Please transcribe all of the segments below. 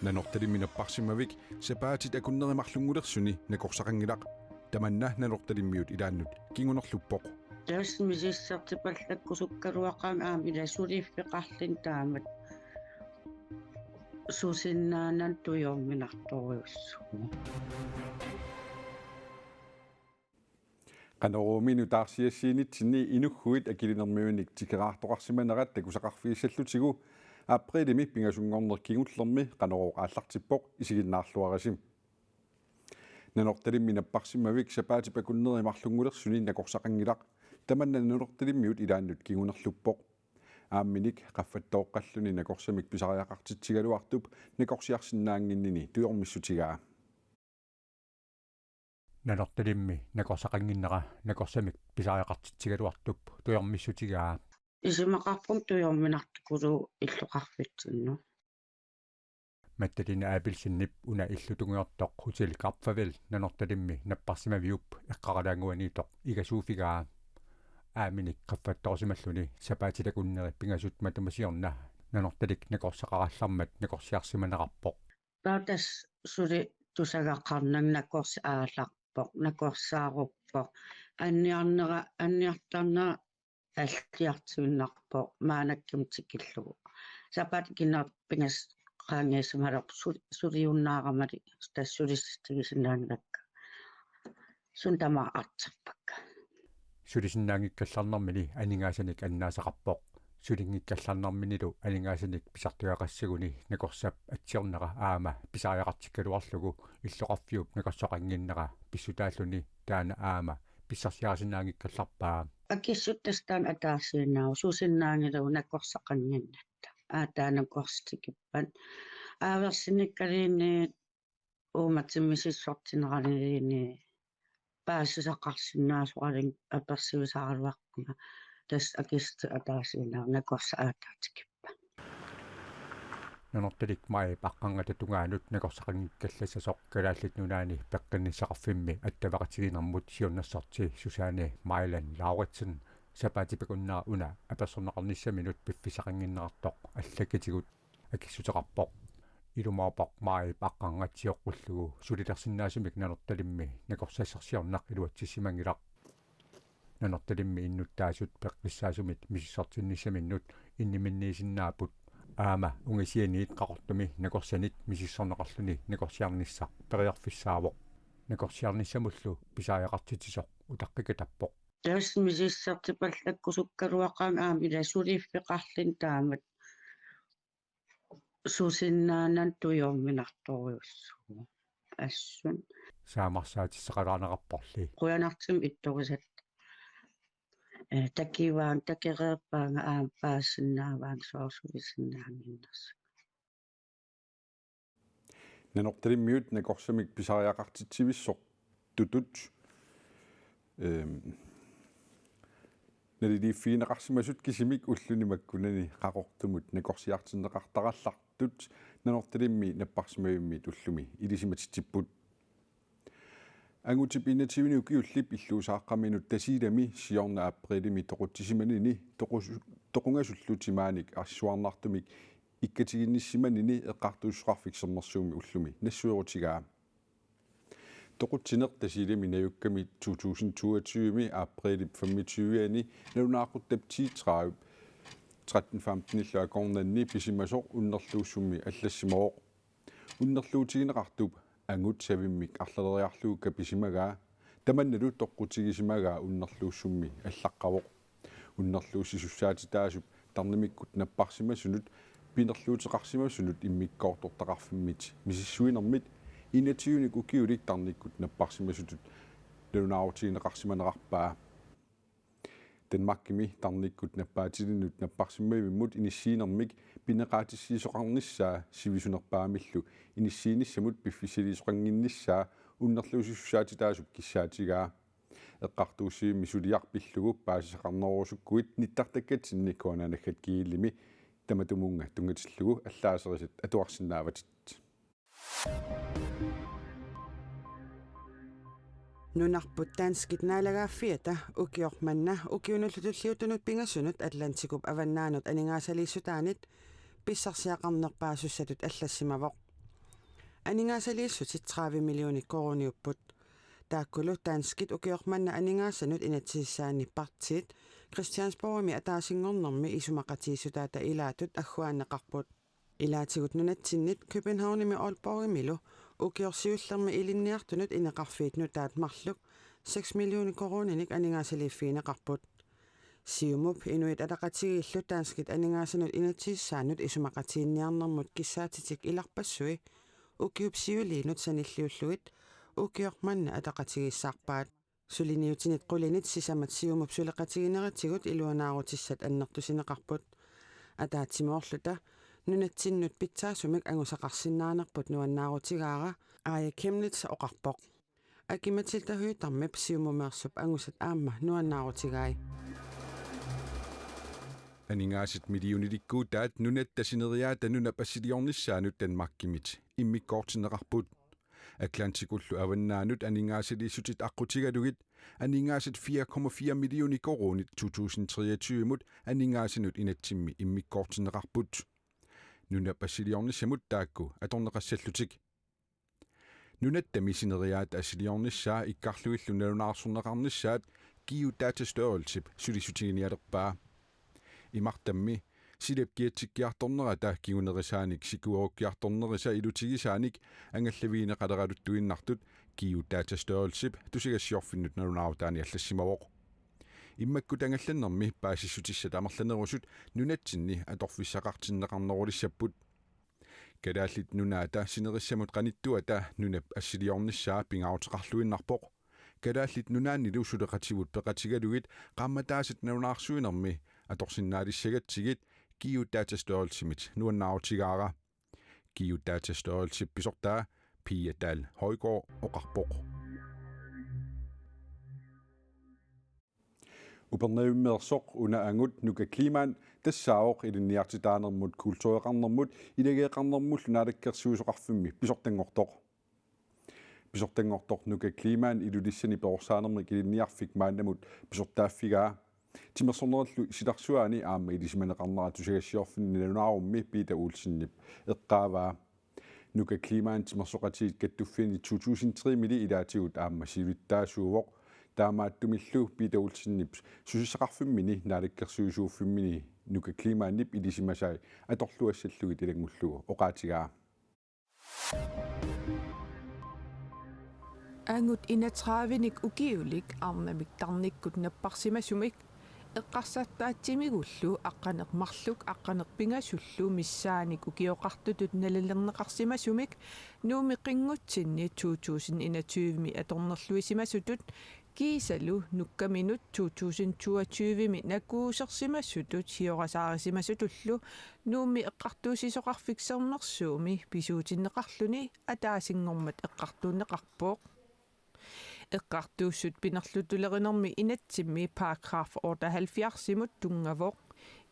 nanortalimminapparsimavik sapaatit akunnerimарлungullersuni nakorsaqangilaq tamanna nanortalimmiut ilaannut kingunerluppoq таусмисиссартипаллаккусуккалуақаан аамила сулиффеқарлин таамат сусиннаанан туйорминарторюссугу qanoruminu taarsiassiinitsinni inugguit akilinermiunik tikeraartoqarsimanerat takusaqarfiissallutigu априлими пингасунгорнеркигуллерми канороо ааллартиппоқ исигиннаарлуараsim нанорталимминаппарсимавик сапаати пакуннеримарлунгулерсуни накорсақангилақ таманна нанорталиммиут илааннут кигунерлуппоқ аамминик qaffаттооққаллуни накорсамик писариақартитсигалуартуп накорсиарсинаангиннини туйормиссутигаа нанорталимми накорсақангиннера накорсамик писариақартитсигалуартуп туйормиссутигаа исимақарпун туйорминартукулу иллоқарфитсинну матталина аапилсиннип уна иллутунгиортоқ хотел карпфавел нанорталимми наппарсимавиуп эққаралаангуаниитоқ игасууфигаа ааминик qaffатторсималлуни сапаатилакуннери пингасут матумасиорна нанорталик накорсақараллармат накорсиарсиманеқарпоқ таатас сули тусагаққарнаг накорси аалларпоқ накорсааруппоқ анниартарнера аллиартуиннарпоқ маанакким тикиллугу сапаат киннер пингас qaangiisumaloq suliunnaaramali tassулистигисиннаангакка сун тама артарпакка сулисиннаангиккалларнэрмини анингаасаник аннаасақарпоқ сулингиккалларнэрминилу анингаасаник писартуяқассагуни накорсап атсиорнера аама писариақартиккалуарлугу иллоқарфиуп накорсоқангиннера писсутааллуни таана аама писсарсиарсинаангиккалларпаа акиссуттастаан атаарсииннаау сусиннаангилу накорсақангиннатта аатаанакорстикиппат ааверсиниккалиини ууматсиммисиссортинералиини паасисақарсинаасуарин аперсивисааралуарпунга тас акист атаарсииннаау накорса аатаатикиппа нанорталик май паққангата тунгаанут накорсақангиккаллассасоқ калааллит нунаани пеққинниссақарфимми аттавақатигинермут сиуннассарти сусаани майлан лауритсен сапаатипакуннаа уна аперсорнеқарниссаминут пиффисақангиннеқартоқ аллаккатигут акиссутеқарпоқ илумаапоқ май паққангатсиоққуллугу сулилерсиннаасумик нанорталимми накорсассарсиорнақ илуатсиссимангилақ нанорталимми иннуттаасут пеққиссаасумит миссортинниссаминнут инниминниисиннаапут аама унгасианиит қақортуми накорсанит мисиссорнеқарлуни накорсиарниссақ периарфиссаавоқ накорсиарниссамуллу писааяқартитисоқ утаққикатаппоқ таусмисиссартипаллаккусуккалуақаан аамила сулиффеқарлин таамат сусиннаанан туйорминарторюссугу ассун saamarsaatisseqalaanaqarporli quyanartim ittorisat такиваан такереерпаанга аам паассиннааваан соорсуисиннаангиннерс nanortalimmiut nakorsamik pisariaqartitsivissor tutut naliliiffiineqarsimasut kisimik ullunimakkunani qaqortumut nakorsiartinneqartarallartut nanortalimmi napparsimavimmi tullumi ilisimatitipput angutip inativini ukiullip illuusaaqqaminut tasiilami siorna aprilimi toquttisimanini toqungasullutimaanik arsuarnartumik ikkatiginnissimanini eqqartuussuqarfiksernersuumi ullumi nassuerutigaa toquttineq tasiilami najukkami 2022 aprilip 25 nalunaaqquttap 10:30 13:15 illaakornanni pisimasoq unnerluussummi allassimeroq unnerluutigineqartup angut savimmik arlaleriarluukka pisimagaa tamannalu toqqutigissimagaa unnerluussummi allaqqavoq unnerluussisussaatit tarnimikkut napparsimasunut pinerluuteqarsimasunut immikkoortortaqarfimmit misissuinermit inatiunik ukiulik tarnikkut napparsimasutut nalunaarutigineqarsimanerarpaa Danmarkimi tarnikkut nappaatilinut napparsimmavimmut inissiinermik pineqaatissiisoqarnissaa sivisunerpaamillu inissiinissamut piffisiliisoqanginnissaa unnerluusissusaatitaasup kissaatigaa eqqartuussiimmi suliarpillugu paasisaqarnerusukkuit nittartakkatinni koonanaggat kiillimi tamatumunga tungatillugu allaaserisat atuarsinnaavatit нунарпут таанскитнаалагааффиата укиорманна укиунуллутуллиутунут пингасунут атлантикуп аваннаанут анингаасалииссутаанит писсарсиақарнерпаасуссатут аллассимавоқ Aningaasaliissutit 30 miljoonik koroniupput. Taakkulu tanskit ukiormanna aningaassanut inatsiissaannippartiit Christiansborgmi ataasingornermi isumaqatiisutaata ilaatut agguaanneqarput. Ilaatigut nunatsinnit Københavnimi Aalborgimilu ukiorsiullermi ilinniartunut ineqarfiit nutaat marluk 6 miljoonik koroninik aningaasaliiffiineqarput. Siumup inuit ataqatigillu tanskit aningaassanut inatsiissaannut isumaqatiinniarnermut kissaatitik ilarpassui ukiupsiuliinut sanilliulluit ukiormanna ataqatigissaarpaat suliniutinit qulinit sisamat siumup suleqatigineratigut iluanaarutissat annertusineqarput ataatsimorluta nunatsinnut pitsaasumik angusaqarsinnaanerput nuannaarutigaara aaya Chemnitz oqarpoq akimatiltahuitarmip siumumeersup angusat aamma nuannaarutigaai Aningaasit miljoonitikkuutaat nunattasineriaata nunapassiliornissaanut Danmarkimit immikkoortineqarput Atlantikullu avannaanut aningaasiliissutit aqutigalugit aningaasat 4,4 miljoonik koronit 2023 mut aningaassinut inatsimmi immikkoortineqarput nunapassiliornissamut taakku atorneqassallutik nunattamisineriaat assiliornissaa ikkarlugillu nalunaarsurneqarnissaat kiutaatastørelsip sulissutiginialerpaa imartammi silapkiatsikkiartornerata kiunerisaanik sikuorukkiartornerisa ilutigisaanik angallaviineqaleraluttuinnartut kiutaatastørelsip tusigassiorfinnut nalunaarutaani allassimawoq immakkut angallannermi paasissutissat amerlanerusut nunatsinni atorfissaqartinneqarnerulissaput kadaallit nunaata sinerissamut qanittuata nunap assiliornissaa pingaruteqarluinnarpoq kadaallit nunaannilu suleqativut peqatigalugit qaammataasat nalunaarsuinermi atorsinnaalissagatsigit kiutaatastørelsimit nuannaarutigaara kiutaatastørelsip pisortaa Pia Dahl Højgaard oqarpoq Upernaummeersoq unaangut nuka klimaan tassaaoq ilinniartitaanermut kultureqarnermut ilageeqarnermullu naalakkersuusoqarfimmi pisortangortoq nuka klimaan ilulissani peorsaanermi ilinniarfik maannamut pisortaaffigaa timersornerallu silarsuaani aamma ilisimaneqarnera tusagassiorfinni nalunaarummi Peter Olsennip eqqaavaa nuka klimaan timersoqatiit kattuffiini 2003 mili ilaatigut aamma siluittaasuuvoq taamaattumillu Peter Olsennip susissaqarfimmini naalakkersuusuuffimmini nuka klimaannip ilisimasai atorluassallugit ilangullugu oqaatigaa Angut inatravinik ukiulik arnamik tarnikkut napparsimasumik eqqarsattaatsimigullu aqqaneqmarluk aqqanerpingasullu missaanik ukioqartutut nalallerneqarsimasumik nuumi qinngutsinni 2021mi atornerluisimasutut kiisalu nukkaminut 2022mi nakuusersimassutut hiorasaarismasutullu nuumi eqqartuusisoqarfiksernersuumi pisuutinneqarluni ataasingormat eqqartuunneqarpooq eqqartuussut pinerlutulerinermi inatsimmi paragraf 78 tungavoq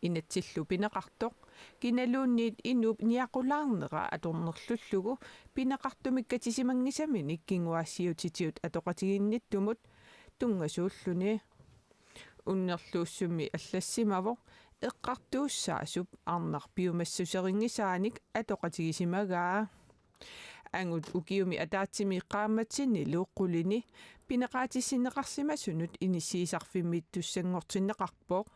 inatsillu pineqartoq kinaluunniit inup niaqulaarnera atornerlullugu pineqartumikkatissimangissaminik kinguaassiutitiut atoqatiginnittumut tungasuulluni unnerluussummi аллассимавоq eqqartuussaasup arnarpiumassuseringisaanik atoqatigisimagaa angut ukiumi ataatsimi qaammatsinnilu qulini pineqaatissinneqarsimasunut inissiisarfimmiit tussangortinneqarpoq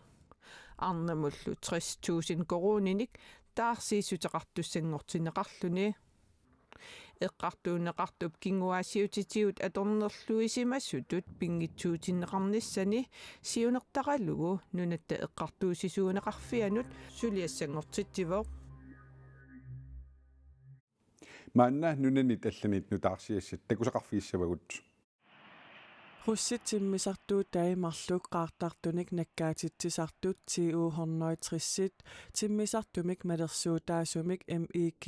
arnamullu 60,000 koroninik taarsiissuteqartussangortinneqarluni eqqartuunneqartup kinguaassiutitiut atornerluisimassutut pingitsuutinneqarnissani siunertaqalugu nunatta eqqartuusisuuneqarfianut suliassangortittivoq maanna nunanit allanit nutaarsiassat takusaqarfiissavagut Russitsimmisartuut taimarluk qaartartunik nakkaatitsisartut TU160 timmisartumik malersuutaasumik MEK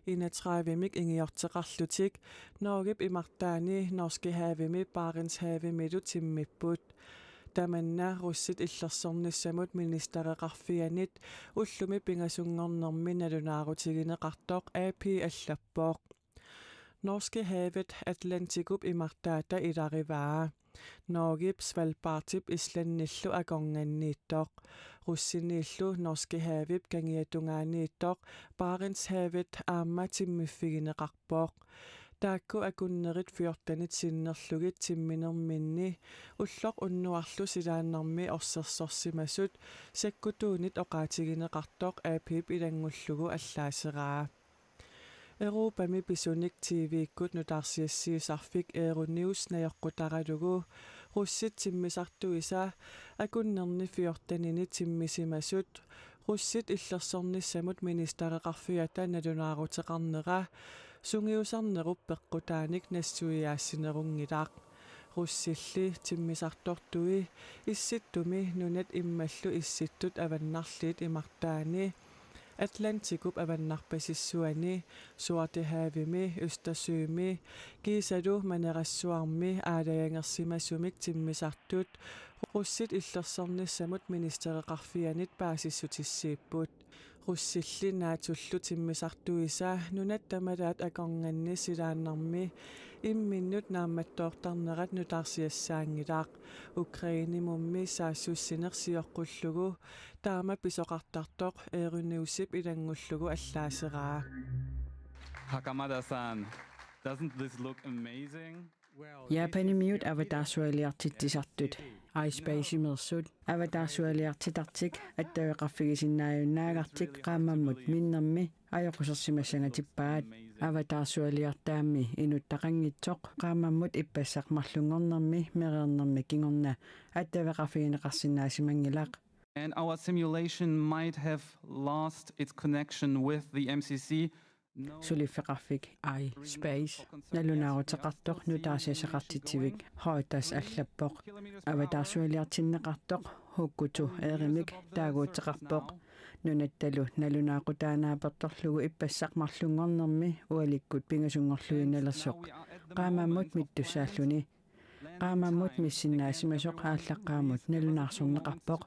31mik ingiorteqarlutik Norgip imartaani Norske Havimi Barentshavimilu timmipput tamanna russit illersornissamut ministereqarfianit ullumi pingasungornermi nalunaarutigineqartoq AP allappoq Norske havet Atlantikup imartaata ilarivaa Norgip Svalbardtip islannillu akornganniittoq russiniillu Norskehavet kangiatungaaniittoq Barentshavet aamma timmiffigineqarpooq taakku akunnerit fiortanit sinnerlugit timminerminni ulloq unnuarlu silaannarmi orsersorsimasut sakkutuunit oqaatigineqartoq aapip ilangullugu allaaseraa Europami pisunik TV-ikkut nutarsiassiusarfik Euronews najoqqutaralugu russit timmisartuisa akunnerni fiortanini timmisimasut russit illersornissamut ministereqarfiata nalunaaruteqarnera sungiusarnerup peqqutaanik nassuiaassinerungilaaq russilli timmisartortui issittumi nunat immallu issittut avannarliit imartaani Atlantikup avannarpasissuani Suartehavimi Østersømi kiisalu manerassuarmi aalayangersimasumik timmisartut russit illersornissamut ministereqarfianit paasissutissiipput russilli naatullu timmisartuisa nunat tamalaat akornganni silaannarmi imminnut naammattoortarnerat nutarsiassaangilaaq Ukrainimummi saassussinersiorqullugu taama pisoqartartoq Euroneusip ilangullugu allaaseraa Hakamada-san, doesn't this look amazing? Japanimiut avataarsualiartitsisartut iSpace-imersut avataarsualiartitartik attaveqarfigisinnaajunnaagaartik qaamammut minnermi ajoqusерсимассанgatippaat avataarsualiartaammi inuttaqanngitsoq qaamammut ippassaqmarlungornermi mereernermi kingorna attaveqarfigineqarsinnaasimanngilaq And our simulation might have lost its connection with the MCC. Suliffeqarfik iSpace nalunaaruteqartoq nutaasiasaqartitsivik hootas allappoq avataarsualiartinneqartoq hukkutu eerimik taaguutteqarpoq nunattalu nalunaaqutaanaapertorlugu ippassaqmarlungornermi ualikkut pingasungorluinalersoq qaamammut mittussaalluni qaamammut missinnaasimasoq aallaqqaamut nalunaarsorneqarpoq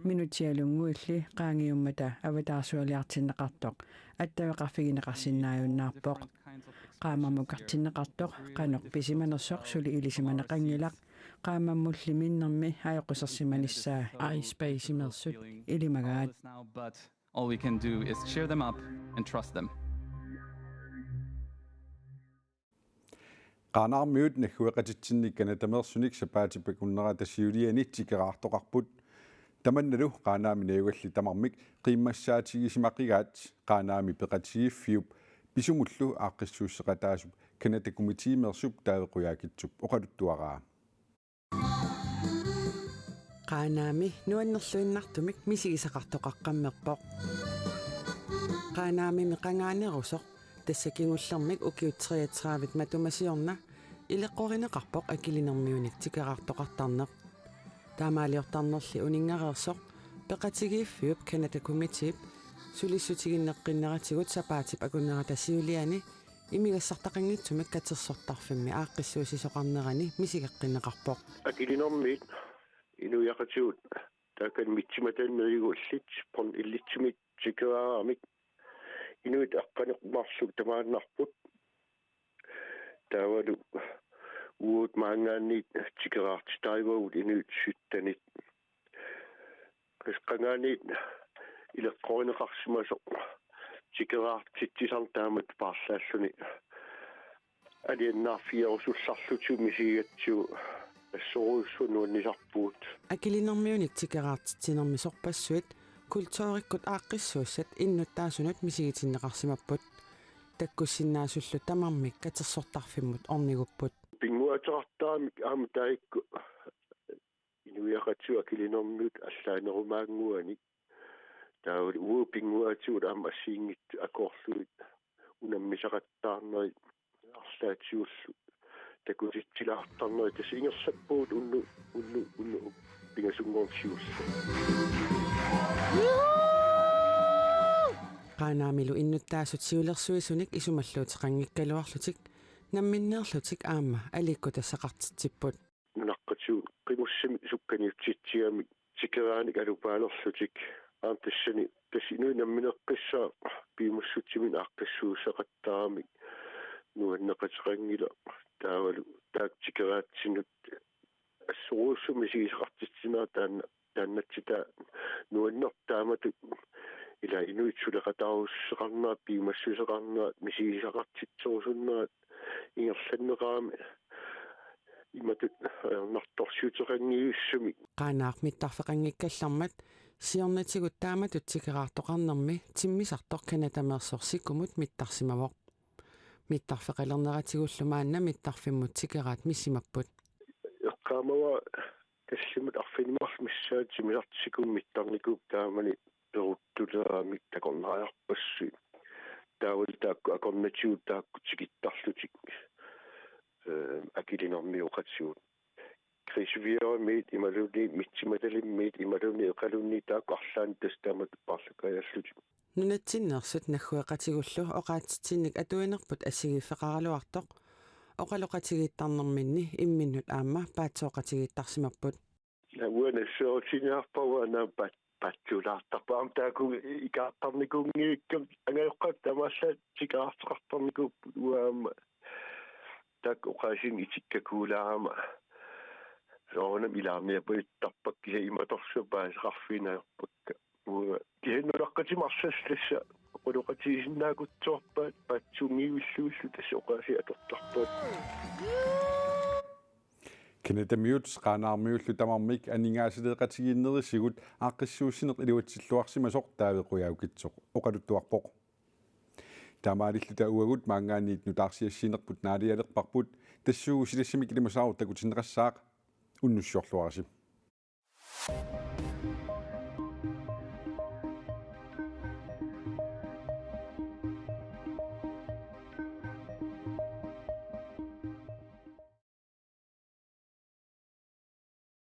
minutialunguilli qaangiummata avataarsualiartinneqartoq attaveqarfigineqarsinnaajunnaarpoq qaamammukartinneqartoq qanoq pisimanersoq suli ilisimaneqangilaq qaamammulli minnermi ajoqusерсиманissaa iSpace-imersut ilimagaat But all we can do is cheer them up and trust them. qaanarmiut naggueqatitsinnikkana tamersunik sapaatipakunnera tassiuliani tikeraartoqarput tamannalu qaanaami nayugalli tamarmik qiimmassaatigisimaqqigaat qaanaami peqatigiffiup pisumullu aaqqissuusseqataasup kanatakumitiimersup taavequyaakitsup oqaluttuaraa qaanaami nuannerluinnartumik misigisaqartoqaqqammerpoq qaanaami meqangaanerusoq тассакингуллэрмик укиутсериатсераавит матумасиорна илеққориneqarpoq акилинермиуник тикераартоқартарнеқ таамаалиортарнерли унингареерсоқ пеқатигииффиуп канатакумитип сулиссутигиннеққиннератигут сапаатип акуннера тассиулиани имигассартақангитсумик катерсортарфимми ааққиссуусисоқарнерани мисигеққиннеқарпоқ акилинермиит инуяқатигут таакан митсиматааннеригууллит пон иллитсимит тикераарамик Inuit aqqaniqmarsuk tamaannarput taavalu uut maangaanniit tikeraartitaivagut inuit suttanit qisqangaaniit ileqqorineqarsimasoq tikeraartitsisartaamat paarlaalluni aliannaarfiarusullarlutu misigatsu assoruussunuannisarpuut акилинермиуник тикераартитсинерми сорпассуит kultuurikkut aaqqissuussat innuttaasunut misigitinnеqarsimapпут таккуссиннаасуллу тамармик катерсортарфиммут орнигуппут пингуатерартаамик аама таикку инуяқатсуа килинэрмиут аллаанерумаангуани таавал уу пингуатсуут аама ассиингит акоорлуит унаммисақаттаарнери арлаатсиуллу такутитсилаартарнери тасингерсаппуут унну пингасунгоорсиуллу qaanaamilu innuttaasut siulersuisunik isumalluutiqanngikkaluarlutik namminneerlutik aamma alikku tassaqartitsipput naqqatsuut qimussami sukkaniutsitsiamik tikeraanik alupaalerlutik aamtassani tassinuit nammineqqissaa piimussutsimin aaqqissuusseqattaaramik nuanneqatiqangila taavalu taak tikeraatsinut assuruussumi sigisaqartitsinaa taanna тааннатсита нуаннэртаамату ила инуитсулеқатаарусеқарнаа пиумассусеқарнаа мисигисақартитсорусуннерат ингерланнеқарами иматут нарторсуутерангиуссуми qaanaaq mittarfeqanngikkallarmat siornatigut taamatut tikeraartoqarnermi timmisartor kanatameersorsikkumut mittarsimavoq mittarfeqalerneratigullumaaanna mittarfimmut tikeraat missimapput эққаамава тассимут арфинимарлмиссаат симилартсикум миттарникуп таамани перуттулераами такорнааярпассуи таавал таакку акорнатиут таакку тикиттарлутик акилинэрмиоқатсуут крисвиарамит ималуни митсиматалиммит ималуни эқалунни таакку арлаан тастаамат парлукаяллутик nunatsinnersut naggueqatigullu oqaatitsinnik atuinerput assigifeqaraluartoq oqaloqatigittarnerminni imminnut aamma paatsooqatigittarsimapput науанассуутиниарпава патсулаартарпаам тааку икаартарникунгииккам ангаёққат тамааллаат тикаартеқартарникуп уаама так оқаасин итиккакуулаарама соонам илаарниапуиттарпак киса иматорсупаасеқарфинаерпакка уа киhenнулаққатимарсалласса оқулоқатигисиннаакутсуарпаат патсунгиуиллуиллу тасса оқааси атортарпаат Kenetamiut qaanaarmiullu tamarmik aningaasileeqatigiinnerisigut aaqqissuussineq iluatsилluarsimasoq taavequyaukitsoq oqaluttuarpoq taamaalilluta uagut maangaaniit nutaarsiassiinerput naalialerparput tassuugu silassimik ilimasaaru takutineqassaaq unnussiorluarasi